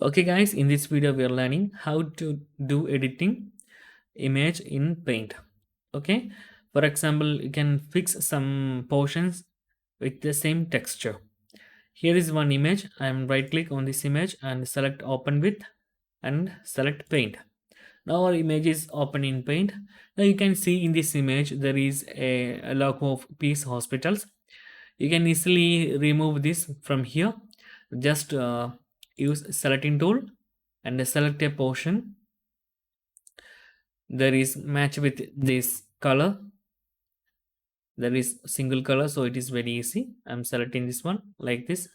Okay guys, in this video we are learning how to do editing image in Paint. Okay, for example, you can fix some portions with the same texture. Here is one image. I am right click on this image and select open with and select Paint. Now our image is open in Paint. Now you can see in this image there is a logo of Peace Hospitals. You can easily remove this from here. Just use selecting tool and select a portion. There is match with this color. There is single color, so it is very easy. I'm selecting this one like this.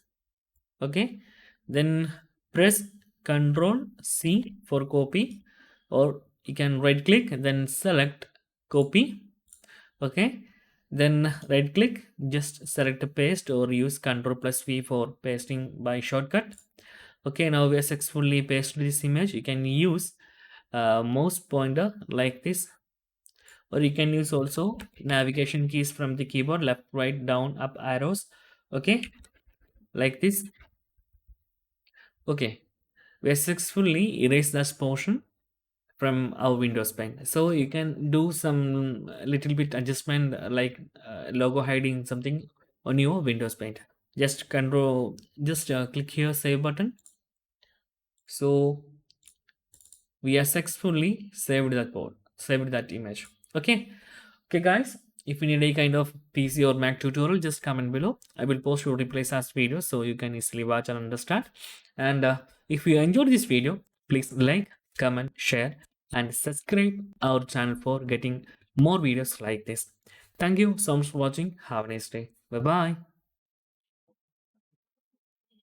Okay, then press Ctrl C for copy, or you can right click then select copy. Okay, then right click, just select a paste or use Ctrl plus V for pasting by shortcut. Okay, now we are successfully pasted this image. You can use mouse pointer like this, or you can use also navigation keys from the keyboard, left, right, down, up arrows. Okay, like this. Okay, we have successfully erased this portion from our Windows Paint. So you can do some little bit adjustment like logo hiding something on your Windows Paint. Just control, just click here save button. So we have successfully saved that code, saved that image. Okay, okay guys, if you need any kind of PC or Mac tutorial, just comment below. I will post your replace as videos so you can easily watch and understand. And if you enjoyed this video, please like, comment, share and subscribe our channel for getting more videos like this. Thank you so much for watching. Have a nice day. Bye bye.